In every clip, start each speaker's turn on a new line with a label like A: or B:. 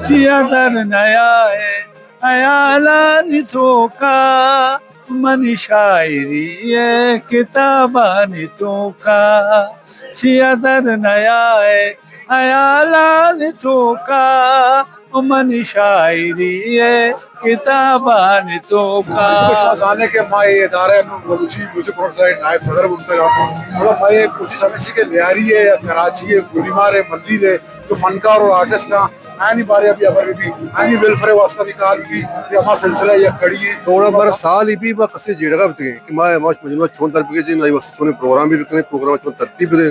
A: Theater naya hai ayalani thoka mani shairi ye kitabani thoka theater naya hai ayalani thoka mani shairi ye kitabani thoka
B: آنے کے ماں یہ ادارہ Balochi music site نائب صدر منتظر مطلب میں یہ کوشش ہمیشہ کہ لیاری ہے یا کراچی ہے گولیمار ہے ملیر ہے جو فنکار اور آرٹسٹ کا آئینی بارے ابھی ابر بھی آئینی ویلفر واسطہ بھی کار بھی یہ ہمارا سلسلہ یہ کڑی ہے
C: توڑا بر سال ہی بھی با کسی جیڑگا بھی کہ ماں مجموعہ چون تربیت جی نائی واسطہ چون پروگرام بھی بکنے پروگرام چون ترتیب دے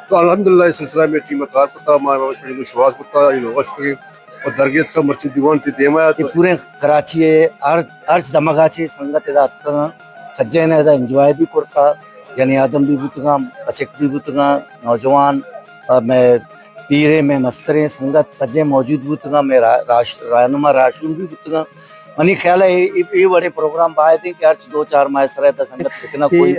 C: تو الحمدللہ اس سلسلہ میں ٹیم کار پتا ماں مجموعہ شواز پتا یہ لوگا شکری اور درگیت کا مرچی دیوان تی دیما
D: یہ پورے کراچی ارچ دمگا چی سنگت ادا اتنا سجے نے ادا انجوائے بھی کرتا یعنی آدم بھی بتگا بچک بھی بتگا نوجوان میں پیرے میں مسترے سنگت سجے موجود بتگا میں رہنما راشون بھی بتگا منی خیال ہے یہ بڑے پروگرام بائے تھے کہ ہر دو چار ماہ سرے تھا سنگت کتنا کوئی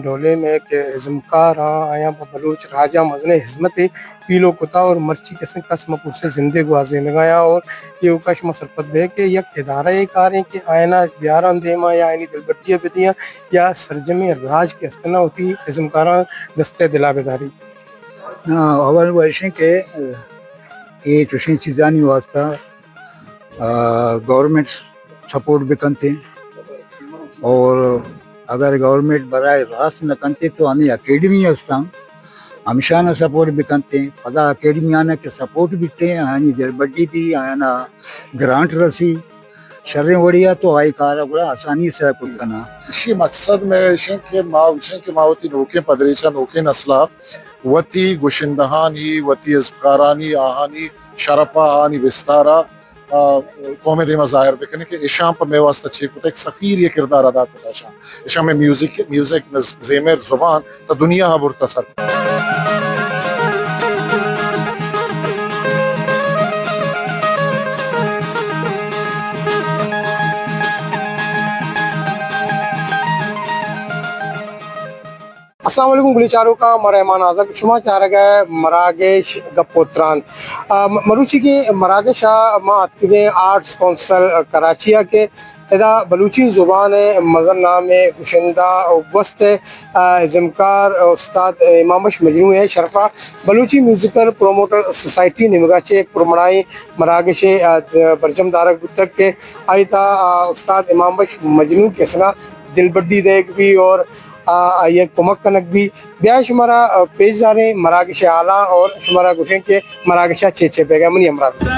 E: ڈھولے میں کہ ازمکار آیا بلوچ راجہ مزن حزمت پیلو کتا اور مرچی قسم پور سے زندے گوازے لگایا اور یہ اوکش مسرپت بے کہ یک ادارہ یہ کاریں کہ آئینہ بیاران دیما یا آئینی دلبٹیاں بدیاں یا سرجمی راج کی استنا ہوتی ازمکاران دستے دلا بیداری
A: اول ورشیں کہ یہ چوشیں چیزانی واسطہ گورنمنٹ سپورٹ بھی کرتے اور اگر گورنمنٹ برائے راست نہ کرتے تو ہمیں اکیڈمی ہستا ہمیشہ نہ سپورٹ بھی کرتے پدا اکیڈمی آنا کے سپورٹ بھی تھے آنی دل بڈی بھی آنا گرانٹ رسی شریں وڑیا تو آئی کارا بڑا آسانی سے کچھ کرنا
B: اسی مقصد میں شیں کے ماوتی نوکیں پدریچہ نوکیں نسلہ وتی گشندہانی وتی ازکارانی آہانی شرپا آہانی وستارا قوم دیما ظاہر بکنے کہ اشام پر میں واسطہ چھے کتا ایک سفیر یہ کردار ادا کتا اشام میں میوزک زیمر زبان تا دنیا ہاں برتا سر
E: السلام علیکم گلی چاروں کا مرحمان آزاد شما چاہ رہا ہے مراگش گپوتران مروچی کی مراگش مات کے آرٹس کونسل کراچی کے ادا بلوچی زبان مزن نام کشندہ وسط ازمکار استاد امامش مجنوع ہے شرفا بلوچی میوزیکل پروموٹر سوسائٹی نمگاچے ایک پرمڑائی مراگش برجم دارک بتک کے آئی تا استاد امامش مجنوع کے سنا دل بڈی دیکھ بھی اور یہ کمک کنک بھی بیا شمارا پیج دارے مراگش اعلیٰ اور شمارا گوشیں کے مراگشہ چیچے پہ گئے منی امراض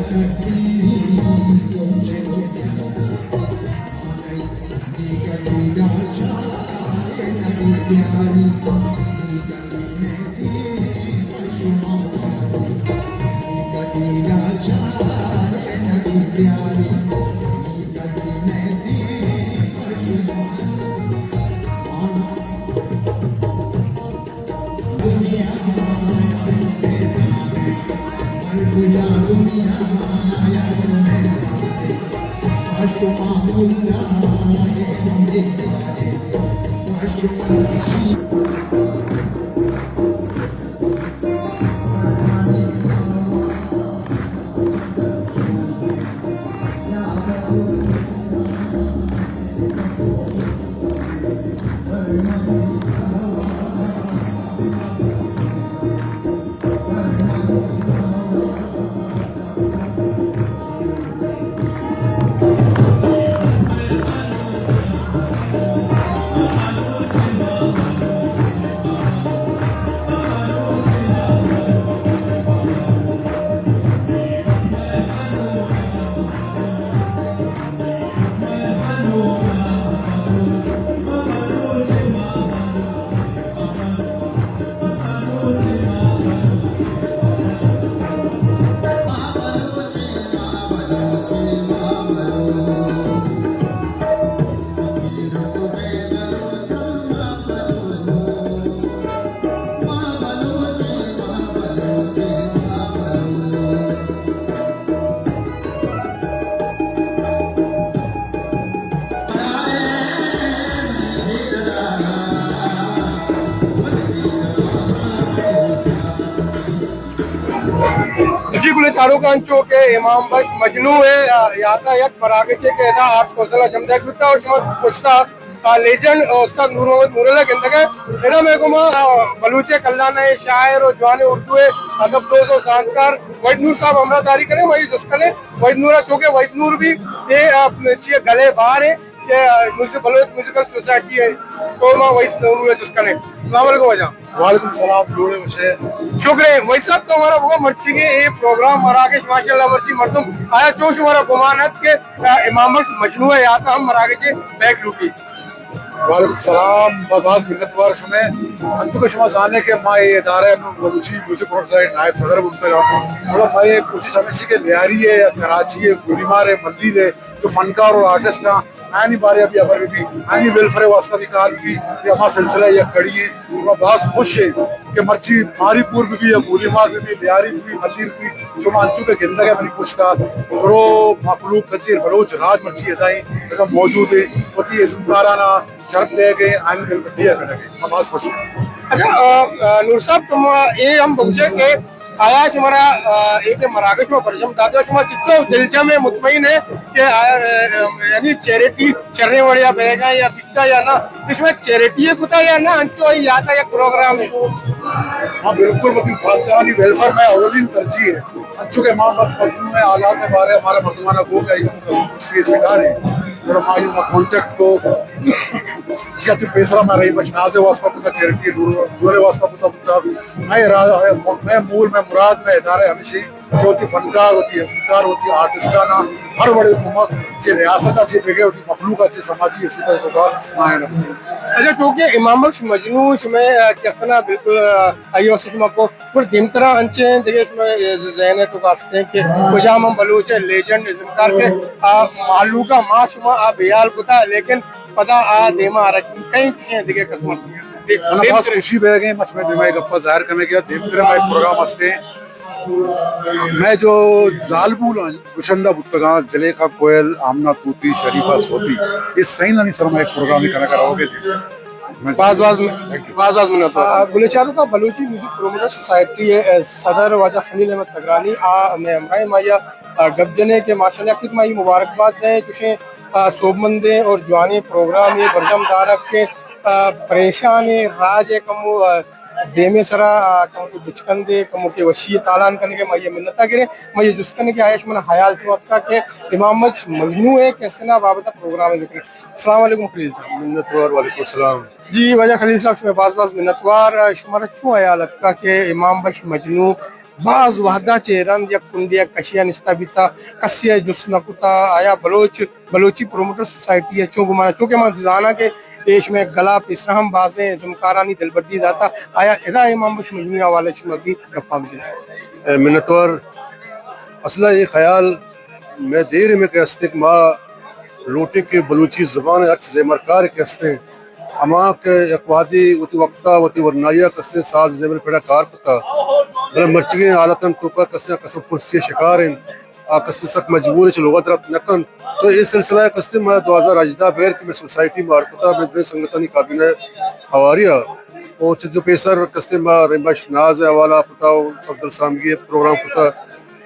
F: Thank you.
E: जी गुले चारोकांचो के इमाम बश मजनू है याता यक मराकचे के दा आर्ट्स कौंसिल जमदा गुत्ता और शमत पुछता लेजेंड उस्ताद नूर मोहम्मद नूरुल्लाह गिंदगे इना में गुमा बलूचे कल्लाना शायर और जवान उर्दू अदब दोस्त जानकार वहीद नूर साहब हमरा तारी करे वही जुस्कने वहीद नूर चौके वहीद नूर भी ये अपने गले बाहर है कि मुझे बलोच म्यूजिकल सोसाइटी है तो मैं वहीद नूर जुस्कने अस्सलाम वालेकुम वजह
B: वालेकुम सलाम लोड़े मुझे
E: शुक्र है वही सब तो हमारा वो मर्ची के ये प्रोग्राम मराकेश माशाल्लाह मर्ची मर्दम आया चोश हमारा गुमानत के इमामत मजनू है या हम मराकेश के बैग लूटी
B: वालेकुम सलाम बाबाज मिन्नतवार शुमे अंतु के शुमा जाने के माँ ये इदारा बलूची म्यूजिक सोसाइटी नायब सदर बुंतगा थोड़ा माँ ये कोशिश हमेशा के लियारी है या कराची है गुलीमार है मल्लीर है जो फनकार और आर्टिस्ट का आनी बारे अभी अबर भी आनी वेलफेयर वास्ता भी कार भी ये हमारा सिलसिला या कड़ी है मैं बहुत खुश है कि मर्ची मारीपुर भी या गुलीमार भी लियारी भी मल्लीर भी शुमा अंचु के गिंदगा बनी पूछता रो मखलूक कचीर बलोच राज मर्ची अदाई एकदम मौजूद है होती है जुमकाराना शर्त दे गए आनी दिल बढ़िया करेंगे मैं बहुत खुश हूँ
E: अच्छा नूर साहब तुम ये हम बगुचे के आया हमारा एक मराकश में परजम दादा शुमा चित्तो दिलजम है मुतमईन है कि यानी चैरिटी चरने वालिया बहेगा या दिखता या ना इसमें चैरिटी है कुता या ना अंचो ही आता या प्रोग्राम है
B: हाँ बिल्कुल मतलब खानदानी वेलफेयर में अवलिन तरजीह है अच्छो के माँ बाप मजनू में हालात के बारे हमारा मर्दमाना को का ये शिकार है और हमारी कॉन्टेक्ट को सियासी पेशरा में रही बचनाजे वास्ता पुता चैरिटी रूरल वास्ता पुता मैं मूल में मुराद में इदारे हमेशा जो होती फनकार होती है फनकार होती है आर्टिस्टाना हर बड़े हुकूमत जे रियासत अच्छी बेगे होती मखलूक अच्छी समाजी इसी तरह का मायने
E: अच्छा क्योंकि इमाम बख्श मजनू में कहना बिल्कुल आयो सुषमा को पर दिन तरह अंचे देखिए इसमें ज़हन तो कास्ते हैं कि कुजाम हम बलूच लेजेंड इज़मकार के मालू का माशुमा आ बेयाल कुता लेकिन पता आ देमा रख कई चीजें देखिए कसम
B: मैं बहुत खुशी बह गई मच में बीमारी गप्पा जाहिर करने के दिन तरह मैं प्रोग्राम हंसते मैं जो जालबूल गुशंदा बुत्तगा जिले का कोयल आमना तूती शरीफा सोती ये सही नहीं सर मैं एक प्रोग्राम ही करना कराओगे
E: गुलचारू का बलूची म्यूजिक प्रोमोटर सोसाइटी है सदर वाजा खलील अहमद तगरानी मैं हमारे माया गबजने के माशाल्लाह कित माई मुबारकबाद है तुझे सोबमंदे और जवानी प्रोग्राम ये बरजम दारक के परेशान राज कमु देमे सरा कमु के बिचकंदे कमु के वशी तालान करने के मैं मिन्नता गिरे मैं जुस्कन के आयश मन हयाल चुवक्ता के इमाम मजनू है कैसे ना बाबत प्रोग्राम है अस्सलाम वालेकुम खलील साहब
B: मिन्नतवार वालेकुम सलाम
E: जी वजह खलील साहब में बाज मिन्नतवार शुमार छू हयालत का के इमाम बश मजनू बाज वहदाचे रंद या कुंडिया कशिया निस्ता बिता कसिया जुस्ना कुता आया बलोची प्रोमोटर सोसाइटी है चूंकि माना चूंकि मां जाना के देश में गला पिसरहम बाजे जमकारानी दिलबड्डी जाता आया इदा इमाम बख्श मजनू वाले शुमकी रफाम दिन
C: मिन्नतवार असला ये ख्याल मैं देर में कहते माँ लोटे के बलूची ज़बान अर्थ ज़ेमरकार कहते हैं अमा के अकवादी वती वक्ता वती वरनाया कस्ते साज ज़ेमर पेड़ा कार पता बल मर्चगे आलतन टोका कस्ते कसम पुरसी शिकार हैं आ कस्ते सक मजबूर है लोगत रत नकन तो इस सिलसिला कस्ते मैं 2000 अजदा बेर के मैं सोसाइटी मारकता में दे संगतनी काबिने हवारिया और जो पेसर कस्ते मैं रिमश नाज हवाला पता सफदल सामगी प्रोग्राम पता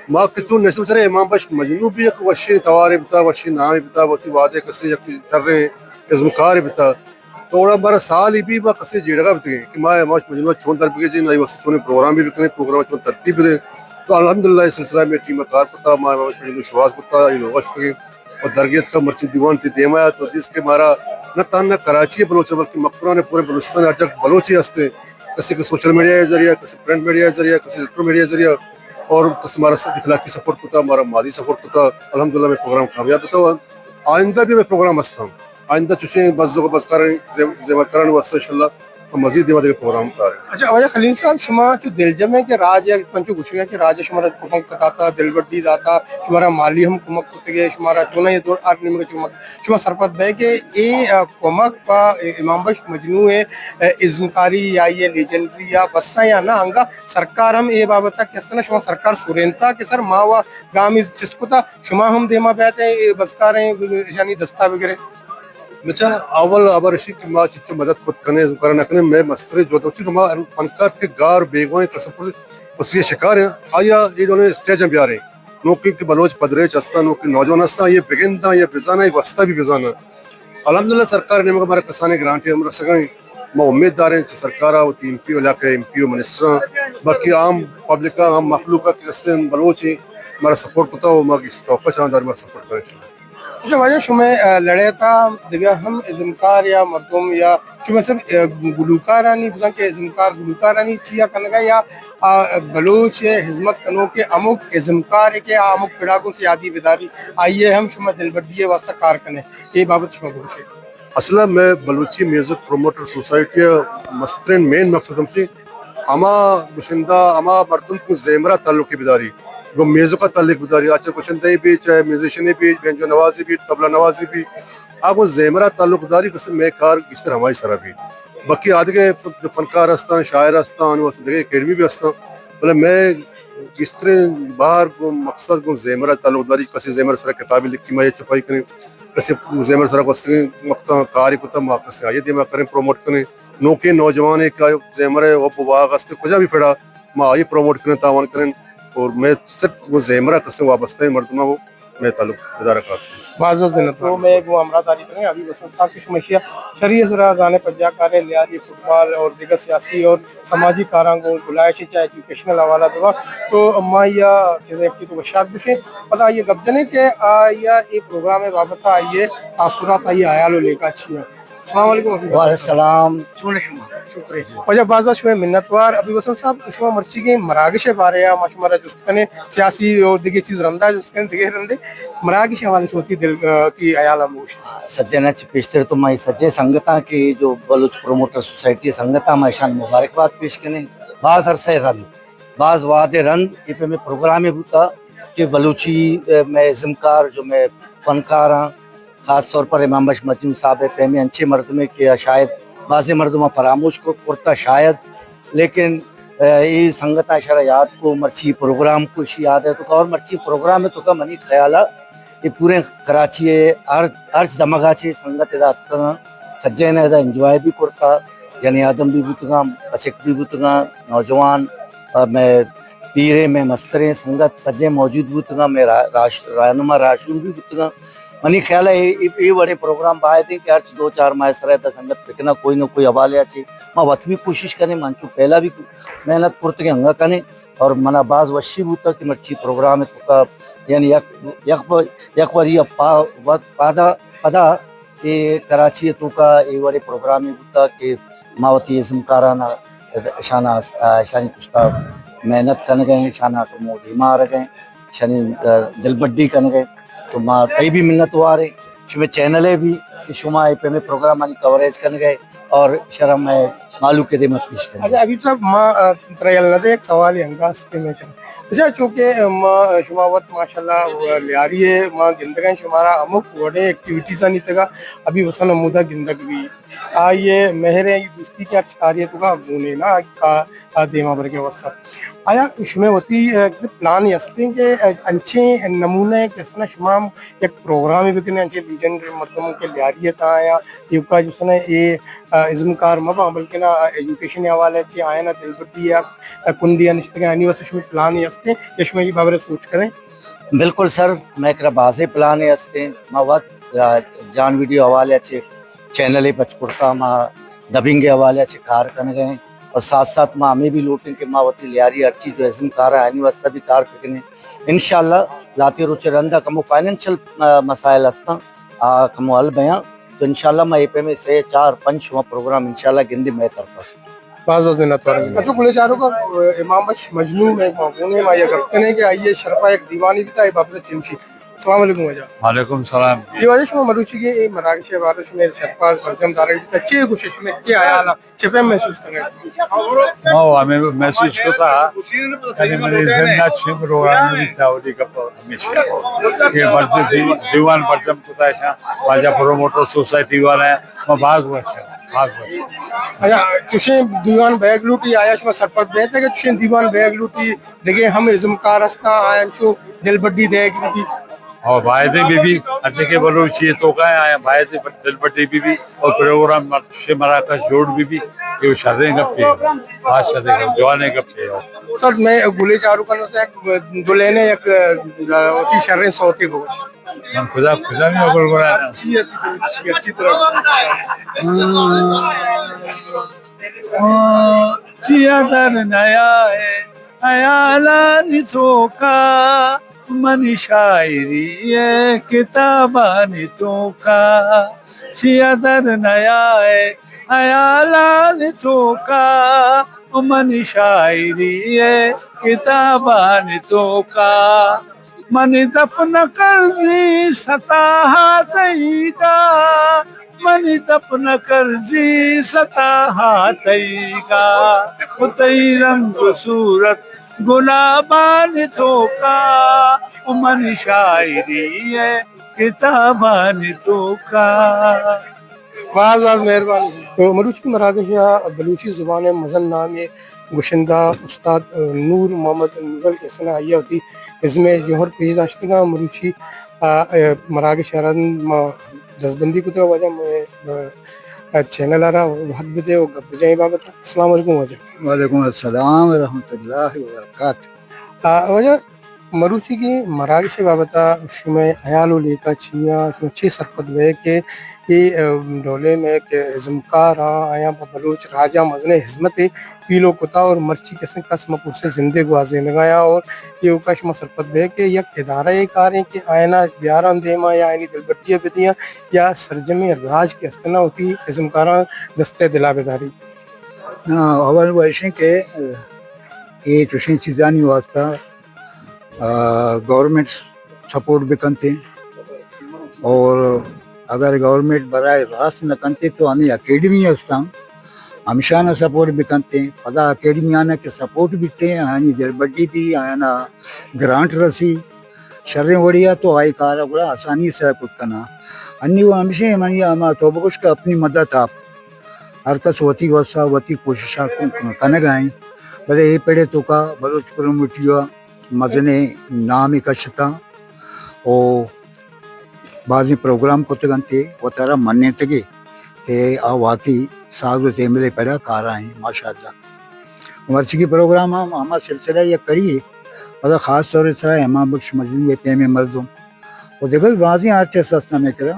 C: माँ कितु नस्ल चले इमाम बख्श मजनू भी एक वशी तवारे बता वशी नाम बता वती वादे कसे कर रहे इज़्मुकार बता तो ओड़ा बारा साल ही भी माँ कसे जेड़गा बता कि माँ इमाम बख्श मजनू चोन तरफ के जी नहीं वसी चोने प्रोग्राम भी करने प्रोग्राम चोन तरतीब दे तो अल्हम्दुलिल्लाह इस सिलसिला में टीम कार पता माँ इमाम बख्श मजनू शुवास पता ये लोग वशी और दरगेत का मर्ची दीवान थी देमाया तो जिसके मारा न तान न कराची बलोच बल्कि मक्रा ने पूरे बलूचिस्तान हर जगह बलोची हंसते किसी के सोशल मीडिया के जरिए किसी प्रिंट मीडिया के जरिए किसी इलेक्ट्रॉनिक मीडिया के जरिए और हमारा इखलाकी सपोर्ट होता हमारा माली सपोर्ट होता अल्हम्दुलिल्लाह मैं प्रोग्राम कामयाब होता आइंदा भी मैं प्रोग्राम हंसता हूँ आइंदा चुचे बस जो बस करें जेमरकारान वास्ते इंशाल्लाह मजीद दिवा दे प्रोग्राम कर
E: अच्छा वजह खलील साहब शुमा जो दिलजम है कि राज या पंचो गुछिया कि राज शुमारा कुमक कताता दिलबड्डी जाता शुमारा माली हम कुमक कुतगे शुमारा चुना ये दो आर्मी में चुमक शुमा सरपत बे के ए कुमक पा इमाम बख्श मजनू है इज़्मकारी या ये लेजेंडरी या बस्सा या ना अंगा सरकार हम ए बाबत किस तरह शुमा सरकार सुरेंता के सर मावा गामी जिसको शुमा हम देमा बैठे बसकार यानी दस्ता वगैरह
C: बच्चा अवल अबर शी की माँ चिच्चो मदद खुद करने करना करने मैं मस्तर जो तो सी माँ फनकार के गार बेगवाए कसम पसी शिकार है आया ये दोनों स्टेज में भी आ रहे नौकरी के बलोच पदरे चस्ता नौकरी नौजवान हस्ता ये बेगिंदा ये बिजाना ये वस्ता भी बिजाना अल्हम्दुलिल्लाह सरकार ने हमारा कसाने ग्रांट है हमारा सगाई मैं उम्मीददार हैं सरकार होती एमपी वाला के एमपी मिनिस्टर बाकी आम पब्लिक का आम मखलूक का किस्ते बलोच हमारा सपोर्ट होता हो माँ की तोक़ा चाहदार हमारा सपोर्ट करें
E: जो वजह शुमे लड़े था दिव्या हम इज़्मकार या मर्दुम या शुमे सब गुलूकारानी बुझां के इज़्मकार गुलूकारानी चिया कनगा या बलोच हिजमत कनो के अमुक इज़्मकार के अमुक पिड़ाकों से यादी बिदारी आइए हम शुमे दिलबड्डी वास्ता कार कने ये बाबत शुमे गुरुशे
C: असला मैं बलूची म्यूजिक प्रोमोटर सोसाइटी मस्तरन मेन मकसद हमसे अमा बुशिंदा अमा मर्दुम को जेमरा ताल्लुक की बिदारी वो म्यूजिक का ताल्लुक बिदारी अच्छा कुशंदे भी चाहे म्यूजिशियन भी बेंजो नवाजी भी तबला नवाजी भी आप वो जेमरा ताल्लुकदारी कसम मैं कार इस तरह हमारी सरा भी बाकी आदि के फनकार हस्ता शायर हस्ता अकेडमी भी हस्ता मतलब मैं किस तरह बाहर को मकसद को जेमरा ताल्लुकदारी कसी जेमर सरा किताबें लिखी मैं छपाई करें कसे जेमर सरा को मकता कारी को तब वापस आइए दिमा करें प्रमोट करें नौके नौजवान एक जेमर है वो वाग हस्ते कुछ भी फिरा मैं आइए प्रमोट करें तावन करें और मैं सिर्फ वो जेमरा कसे वाबस्ता है मर्दमा वो मैं ताल्लुक इदारा करता हूँ
E: बाज़ दिन तो मैं एक वो अमरादारी करें अभी वसंत साहब की शुमशिया शरीय जरा जाने पज्जा कार्य लियारी फुटबॉल और दिगर सियासी और समाजी कारांगों बुलाइश चाहे एजुकेशनल हवाला दवा तो अम्मा या की तो वशात बुशे पता ये गबजने के या ये प्रोग्राम है बाबत आइए तासुरात आइए आयालो लेकर छिया अस्सलाम वालेकुम
D: वालेकुम
E: शुक्रिया और जब बाज़ में मिन्नतवार अभी वसंत साहब शुमा मर्ची के मरागिश बारे या माशुमारा जुस्तकने सियासी और दिगे चीज़ रंदा जुस्तकने दिगे रंदे मरागिश हवाले होती दिल की आयाल अमूश
D: सज्जना पेशतर तो मैं सज्जे संगता की जो बलूच प्रोमोटर सोसाइटी संगता में शान मुबारकबाद पेश करें बाज अरसे रंद बाज वादे रंद ये पे मैं प्रोग्राम में होता कि बलूची मैं ज़िमकार जो मैं फनकार हाँ ख़ास तौर पर इमाम बख्श मजनू साहब है पे में अच्छे मर्दमे के शायद बाज़ मर्दमा फरामोश को करता शायद लेकिन ये संगता शरा याद को मर्ची प्रोग्राम कुछ याद है तो और मर्ची प्रोग्राम है तो का मनी ख्याल ये पूरे कराची अर्ज दमगाचे संगत सज्जे ने एंजॉय भी करता यानी आदम भी बुतगा बचक भी बुतगा नौजवान मैं पीरे में मस्तरे संगत सज्जे मौजूद बुतगा मैं रहनुमा राशून भी बुतगा मनी ख्याल है ये बड़े प्रोग्राम बाय थे कि अर्ज 2-4 माह सर संगत पिकना कोई ना कोई हवाले अच्छे माँ वत भी कोशिश करें मानचू पहला भी मेहनत पुरत के हंगा करें और मना बाज वशी बूता कि मर्ची प्रोग्राम है तो यानी यक वरी पादा पदा ये कराची तो का ये वाले प्रोग्राम में बूता कि मावती ज़िमकाराना शाना शानी पुश्ता محنت کن گئے شانہ کمو بیمار گئے شنی دل بڈی کن گئے تو ماں کئی بھی منت وارے شمہ چینلے بھی کہ شما پہ میں پروگرام کوریج کن گئے اور شرم میں معلوم کے دے میں پیش کریں.
E: اچھا ابھی صاحب ماں تریل نہ دے ایک سوال ہے ہنگاستے میں کریں. اچھا چونکہ ماں شما وقت ماشاءاللہ لیاری ہے ماں گندگاں شمارا امک وڑے ایکٹیویٹیز آنی تگا ابھی وسن امودہ گندگ بھی آئیے مہریں یہ دوستی کی ارچکاریت کا بونے نا دیما برگے وسط آیا شمیں ہوتی پلان یستے ہیں کہ انچے نمونے کس نے شمام ایک پروگرام ہی بکنے انچے لیجنڈ مردموں کے لیاریت آیا یہ کا جو سنے یہ ازمکار مبا بلکہ نا ایجوکیشن حوالے چی آیا نا دل بڑی یا کنڈی نشتے آنی واسے شمیں پلان یستے یا شمیں یہ بابرے سوچ کریں.
D: بالکل سر میں ایک بازے پلان ہستے ماں وقت جان ویڈیو حوالے اچھے چینل پچکڑتا ماں ڈبنگ کے حوالے اچھے کار کن گئے اور ساتھ ساتھ ماں ہمیں بھی لوٹیں کہ ماں وتی لیاری ہر چیز جو عزم کار ہے آئینی واسطہ بھی کار کنے انشاءاللہ لاتی روچے رندہ کمو فائنینشل مسائل ہستا کمو حل بیاں تو انشاءاللہ میں پہ میں سے 4-5 شما پروگرام انشاءاللہ گندی میں طرف سے
E: بعض منت وارے اچھا کلے چاروں کا امام بخش مجنون میں موقعونے میں یہ گفتن ہے کہ آئیے شرپا ایک دیوانی بھی تھا یہ بابت چمشی. السلام علیکم وجہ.
A: وعلیکم السلام.
E: یہ وجہ شما مروچی کے مراکش عبادت میں شرپا برجم دارے بھی تھا چے گوشش میں چے آیا لا چپے محسوس کرنے
A: ہمیں محسوس ہوتا کہ میرے زندہ چھم پروگرام بھی تھا وڈی کا ہمیشہ یہ برجم دیوان برجم کو تھا واجہ پروموٹر سوسائٹی والا ہے میں بھاگ بچا.
E: اچھا چشیں دیوان بیگ لوٹی آیا شما سرپرست بیت ہے کہ چشیں دیوان بیگ لوٹی دیکھیں ہم ازمکار ہستا آیا چو دل بڈی دے گی بھی
A: اور بھائی بھی اچھے کے بلوچی تو کا آیا بھائی دل بٹی بھی اور پروگرام مراکش جوڑ بھی یہ شادیں گپے آج شادیں گپ جوانے گپے
E: سر میں گلے چارو کرنے سے دلینے ایک ہوتی شریں سوتی کو
A: خدا نہیں اگر گرانا
E: اچھی طرح
A: چیا در نیا ہے ایالانی تو کا من شاعری ہے کتابانی تو کا چیا در نیا ہے ایالانی تو کا من شاعری ہے کتابانی تو کا من دفن کرزی سطاحا تیگا من دفن کرزی سطاحا تیگا تی رنگ صورت گلابان تو کا من شاعری ہے کتابان تو کا.
E: بعض مہربان مروچ کی مراکش بلوچی زبان مزن نام یہ گشندہ استاد نور محمد نورل کے سنہ آئیہ ہوتی اس میں جوہر پیش داشتگاہ مروچی مراکش شہران دستبندی کو تو وجہ میں چینل آ رہا بہت بدے اور گپ جائیں بابت. السلام علیکم وجہ.
A: وعلیکم السلام ورحمۃ اللہ وبرکاتہ.
E: وجہ مروچی کی مراکش بابتا شمع حیال و لیکا چیا شمع چھ سرپت بے کہ یہ ڈولے میں کہ ازمکار آیا بلوچ راجہ مزن حزمت پیلو کتا اور مرچی کسن قسم پوسے زندے گوازے لگایا اور یہ اوکا شمع سرپت بے کہ یک ادارہ یہ کاریں کہ آئینہ بیاران دیما یا آئینی دلبٹیہ بدیاں یا سرجمی راج کی استنا ہوتی ازمکاران دستے دلا بیداری.
A: اول ویسے کہ یہ چشیں چیزانی واسطہ گورنمنٹ سپورٹ بھی کرتے اور اگر گورنمنٹ برائے راست نہ کرتے تو ہمیں اکیڈمی ہستا ہمیشہ نہ سپورٹ بھی کرتے پدا اکیڈمی آنے کے سپورٹ بھی تھے آنی دل بڈی بھی آنا گرانٹ رسی شریں وڑیا تو آئی کارا بڑا آسانی سے کچھ کرنا انی وہ ہمیشہ منی ہما تو بکش کا اپنی مدد آپ ہر کس وتی وسا وتی کوششاں کنے گائیں بلے یہ پیڑے تو کا بلوچ پروموٹیا مزنے نام کشتا او بعضی پروگرام کو تگنتے وہ ترا مننے تگے کہ آ واقعی ساز و تیملے پیدا کارا ہیں ماشاءاللہ. مرچی کی پروگرام ہم سلسلہ یہ کریے مطلب خاص طور سے امام بخش مجنون پیم مردم وہ دیکھو بعضی آرٹسٹ ہستا میں کرا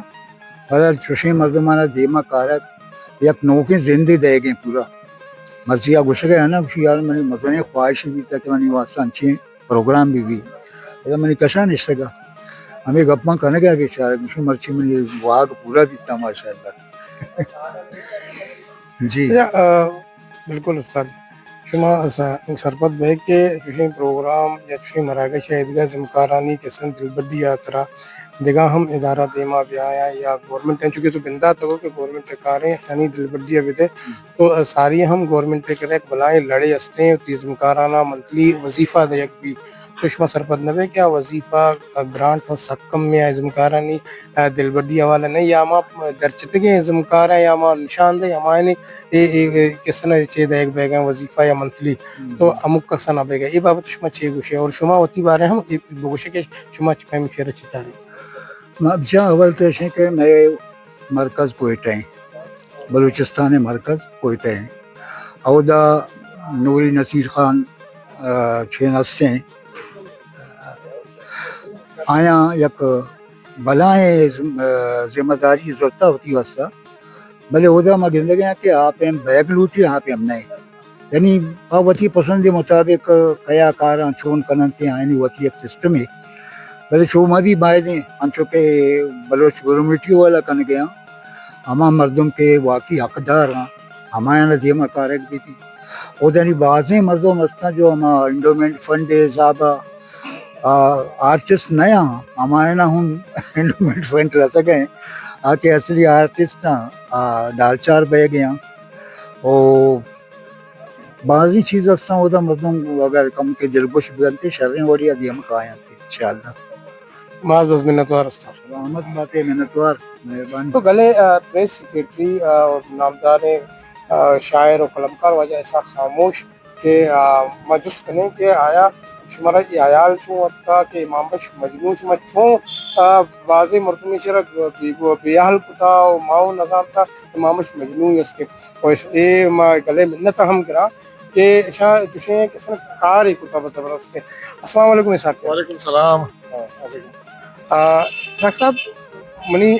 A: پر چوشی مردمانہ دیما کارا یک نوکیں زندے دے گئے پورا مرچی آ گوشہ گیا نا یار میں مزنے خواہش بھی تھا کہ میں واسطہ اچھے پروگرام بھی میں نے کشا نہیں سکا ہمیں گپاں کرنے گیا کہ شاید مجھے مرچی میں واگ پورا بھی تھا ماشاء اللہ. جی
E: بالکل استاد. شما سرپت بے کے چوشیں پروگرام یا چوشیں مراکش عیدگاہ زمکارانی کے سن دلبڈی یاترا دیگا ہم ادارہ دیما بھی آیا یا گورنمنٹ چونکہ تو بندہ تو کہ گورنمنٹ کاریں یعنی دلبڈی ابھی تھے تو ساری ہم گورنمنٹ کرے بلائیں لڑے ہستے تی زمکارانہ منتلی وظیفہ دیک بھی سشما سرپت نبے کیا وظیفہ گرانٹ ہو سکم میں زمکارانی دلبڈی حوالہ نہیں یا ہما درچتگیں زمکارا یا ہما نشان دے ہمائے کس نے چیز ایک بیگا وظیفہ یا منتلی تو امک کا سنا بیگا یہ بابت شما چھ گوشے اور شما ہوتی بارے ہم بگوشے کے شما چپائیں مشیر چھ چاہ رہے
A: مبجا اول تو ہے کہ میں مرکز کوئٹہ ہیں بلوچستان مرکز کوئٹہ ہیں عہدہ نوری نصیر خان چھین ہستے ہیں آیا یک بلائیں ذمہ داری ضرورت ہوتی واسطہ بھلے عہدہ میں گندے گیا کہ آپ ہم بیگ لوٹی آپ ہم نہیں یعنی آپ وتی پسند مطابق کیا کاراں چون کننتے آئینی وتی ایک سسٹم ہے بھلے شو میں بھی بائے دیں انچو کہ بلوچ گورنمنٹی والا کن گیا ہما مردم کے واقعی حقدار ہیں ہمارے نا دیما کارک بھی تھی اور یعنی بعضیں مردم ہستاں جو ہما انڈومنٹ فنڈ زابا آرٹسٹ نیا ہمارے نا ہم انڈومنٹ فنڈ رہ سکیں آکے اصلی آرٹسٹ ڈال چار بہ گیا اور بعضی چیز ہستاں وہ مردم اگر کم کے دلگوش بگنتے شریں وڑیا دیم کھایا تھے انشاءاللہ
E: ماز بس منتوار استا
A: رحمت باتیں محنتوار مہربانی
E: تو گلے پریس سیکریٹری اور نامدار شاعر و قلمکار وجہ ایسا خاموش کہ مجس کریں کہ آیا شمارا یہ عیال چھو وقتا کہ امام بش مجنون شما چھو بعضی مردمی شرک بیاحل کتا و ماؤ نظام تا امام بش مجنون اس کے اے گلے منت ہم کرا کہ شاہ جوشیں کسن کار ہی کتا بزبرست ہے. السلام علیکم اسحاق
B: وعلیکم السلام.
E: اسحاق صاحب منی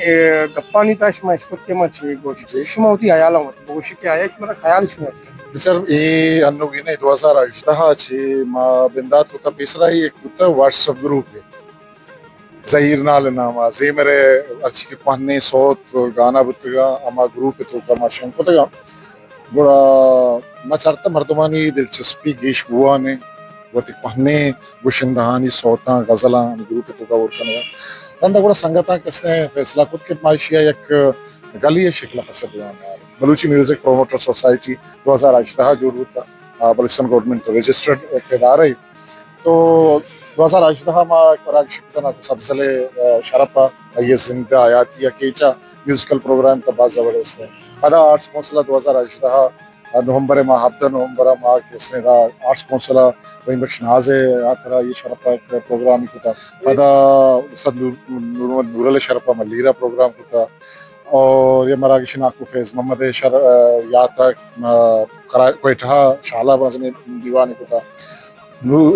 E: گپانی تا شما اشکت کے مچ گوشت شما ہوتی عیالا ہوتی بگوشی کے آیا شما خیال شما
B: بسر ای انوگینے 2018 چی ما بندات کتا پیسرا ہی ایک کتا واٹس اپ گروپ ہے ظہیر نال ناما زیمرے ارچی کے پہنے صوت گانا بتگا اما گروپ تو کا ما شنگ کتگا گوڑا ما چارتا مردمانی دلچسپی گیش بوانے وتی پہنے گوشندہانی صوتاں غزلاں گروپ تو کا ورکنگا رندہ گوڑا سنگتاں کسنے فیصلہ کت کے معاشیہ یک گلی شکل پسد دیوانا بلوچی میوزک پروموٹر سوسائٹی 2018 جوڑ ہوتا بلوچستان گورنمنٹ رجسٹرڈ ایک ادارہ ہے تو 2018 ما قرآن شکتنا کو سبزلے شرپا یہ زندہ آیاتی یا کیچا میوزیکل پروگرام تا باز زبردست ہے پدا آرٹس کونسلہ 2018 نومبر ماہ ہفتہ نومبر ماہ کس نے دا آرٹس کونسلہ وہیں بخش نازے آترا یہ شرپا ایک پروگرامی کو تھا پدا استاد نور علی شرپا ملیرہ پروگرام کو تھا اور یہ مراکش ناکو فیض محمد یا تک کوئٹہ شعلہ برزن دیوانی کو تھا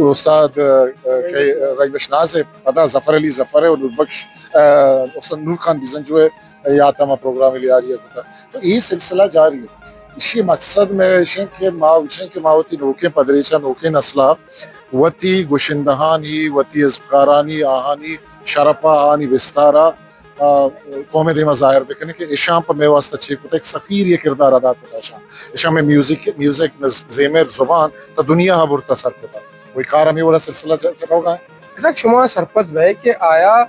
B: استاد رائبش ناز ہے پدا ظفر علی ظفر ہے اور نور بخش استاد نور خان بیزن جو ہے یا تما پروگرام لے آ رہی ہے تو یہ سلسلہ جاری ہے اسی مقصد میں وشن کے ماوتی نوکے پدریچا نوکے نسلہ وتی گوشندہانی وتی ازبکارانی آہانی شرپا آنی وستارا قوم دیما ظاہر بکنے کہ اشام پر میں واسطہ چھے کتا ایک سفیر یہ کردار ادا کتا اشام میں میوزک زیمر زبان تا دنیا ہاں برتا سر کتا وہی کار ہمیں والا سلسلہ چل ہوگا ہے
E: ایسا شما سرپت بھائی کہ آیا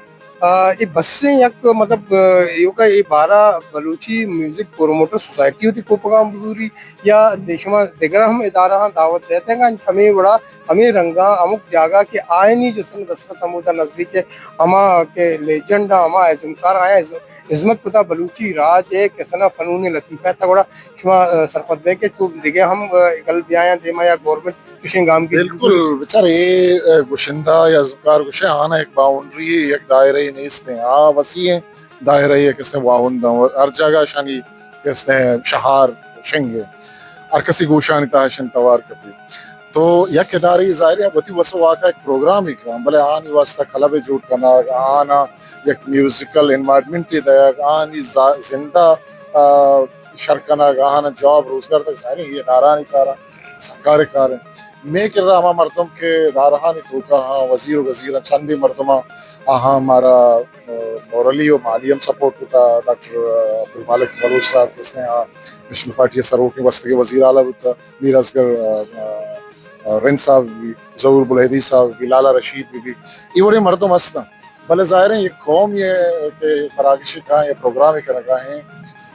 E: یہ بس سے یک مطلب یہ کا یہ 12 بلوچی میوزک پروموٹر سوسائٹی ہوتی کو پیغام بزوری یا شما دیگر ہم ادارہ ہاں دعوت دیتے ہیں ہمیں بڑا ہمیں رنگا امک جاگا کہ آئے نہیں جو سن دسرہ سمودہ نزدیک ہے ہما کے لیجنڈ ہما ازمکار آیا عظمت پتا بلوچی راج ہے کسنا فنون لطیفہ تا بڑا شما سرپت بے کے چوب دیگے ہم گل بیاں دیما یا گورنمنٹ کشن گام کی
B: بالکل بچار یہ گوشندہ یا ازمکار گوشے آنا ایک باؤنڈری ہے ایک دائرہ ہی نہیں اس نے وسیع ہے دائرہ ہے کس نے واہندہ ہر جگہ شانی کس نے شہار شنگے ہر کسی گوشانی تاشن توار کبھی تو یک اداری ظاہر ہے بتی وسو واقع ایک پروگرام ہی کرام بلے آنی واسطہ کلب جوڑ کرنا آنا یک میوزیکل انوائرمنٹ ہی دیا آنی زندہ شرکنا آنا جاب روزگار تک ظاہر ہے یہ ادارانی کارا سرکار کار ہیں میں کر رہا ہما مردم کے دارہانی توکا ہاں وزیر و وزیرہ چندی مردمہ آہاں ہمارا मोरली और माली हम सपोर्ट होता डॉक्टर अब्दुल मालिक बलोच साहब किसने नेशनल पार्टी सरों के वस्ती के वजीर आला होता मीर असगर रिन साहब भी जहूर बुलहदी साहब भी लाला रशीद भी ये बड़े मर्दों मस्त भले ज़ाहिर है ये कौम ये के मराकशी का ये प्रोग्राम ही करना है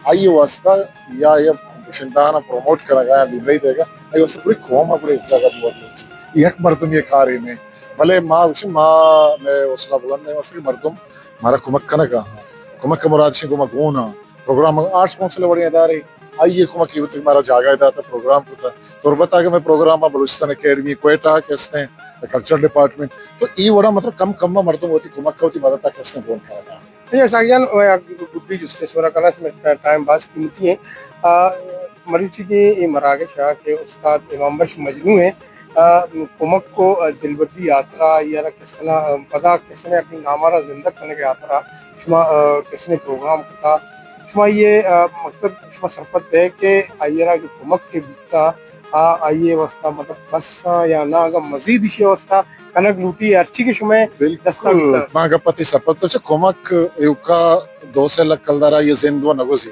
B: आइए वास्ता या ये गुशिंदाना प्रमोट करना है दिबई देगा आइए वास्ता पूरी कौम पूरी जगह बहुत यक मर्दम ये कार्य में भले माँ उसी माँ में उसला बुलंद है वास्ते मर्दम हमारा कुमक कनका कुमक का मुराद से कुमक होना प्रोग्राम आर्ट्स काउंसिल बड़ी अदारे आइए कुमक की हमारा जागा था प्रोग्राम को था तो बता के मैं प्रोग्राम बलूचिस्तान अकेडमी क्वेटा कैसे कल्चर डिपार्टमेंट तो ये बड़ा मतलब कम कम मर्दम होती कुमक का होती मदद कैसे कौन खाना
E: ये सागियान गुड्डी जुस्ते सोना कला में टाइम पास कीमती है मरूची के मरागे शाह के उस्ताद इमाम बख्श मजनू है कुमक को दिलबड्डी यात्रा या किसने पता किसने अपनी नामारा जिंदग करने की यात्रा शुमा किसने प्रोग्राम था शुमा ये मतलब शुमा सरपत है कि आइयरा के कुमक के बीता आइए वस्ता मतलब बस या ना अगर मजीद इसी वस्ता कनक लूटी अर्ची के शुमे दस्ता
B: मागा पति सरपत तो कुमक युका दो से लग कलदारा ये जिंदवा नगोजी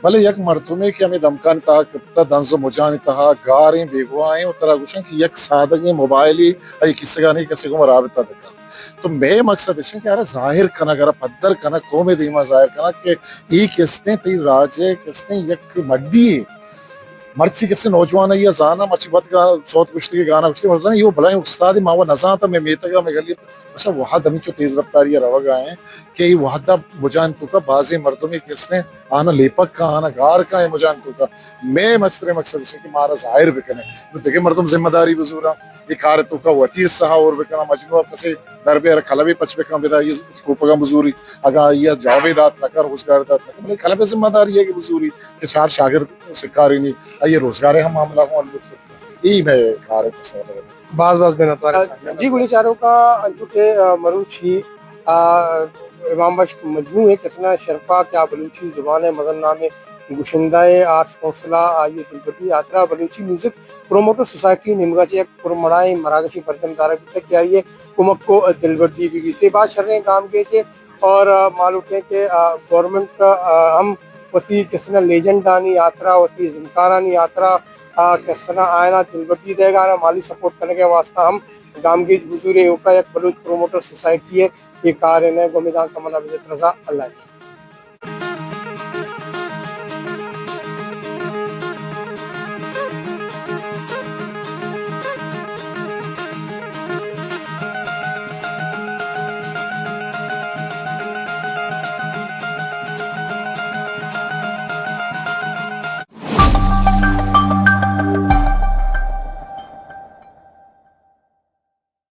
B: भले यक मर्तुमे कि हमें दमकान ता कितना दंजो मुजान तहा गारें बेगवाएं उतरा गुशन कि यक सादगी मोबाइली आई किसी का नहीं किसी को राबता बेकार तो मैं मकसद है कि यार जाहिर कना अगर पद्दर कना कौमे दीमा जाहिर कना कि ये किसने ती राजे किसने यक मड्डी मर्ची किसने नौजवान है या जाना मर्ची बात का सौत कुश्ती के गाना कुश्ती मर्जाना ये भला उस्ताद मावा नजा था मैं मेतगा मैं गली अच्छा वहाँ दमी जो तेज रफ्तारी रवा गए हैं कि वहाँ दा मुजान तू का बाजी मर्दों में किसने आना लेपक का आना गार का है मुजान तू का मैं मकसद से कि मारा जाहिर बिकने तो देखे मर्दों जिम्मेदारी बुजुरा ये कार तू का वती सहा और बिकना मजनू कसे दरबे खलबे पचपे का बिदा ये कोपगा मजूरी अगर ये जावेदात नकर रोजगार दात नकर मतलब खलबे जिम्मेदारी है कि मजूरी के चार शागिर्द सिकारी नहीं ये रोजगार है हम मामला को यही मैं कार है
E: बाज बेनतवार जी गुली चारों का जो के मरूची इमाम बख्श मजनू है किसना शरफा क्या बलूची जुबान मजन्नामे गुशिंदाए आर्ट्स कौंसला ये दिलबड्डी यात्रा बलूची म्यूजिक प्रोमोटर सोसाइटी निमगाची एक पुरमड़ाई मरागशी परदम तारा तक क्या ये कुमक को दिलबड्डी भी बीते बात कर रहे हैं काम के और मालूम है कि गवर्नमेंट हम वती किसना लेजेंड आनी यात्रा वती जिमकारानी यात्रा किसना आयना दिलबड्डी देगा ना माली सपोर्ट करने के वास्ता हम गामगीज बुजुर्ग का एक बलूच प्रोमोटर सोसाइटी है ये कार्य ने गोमिदान कमना विजय रजा अल्लाह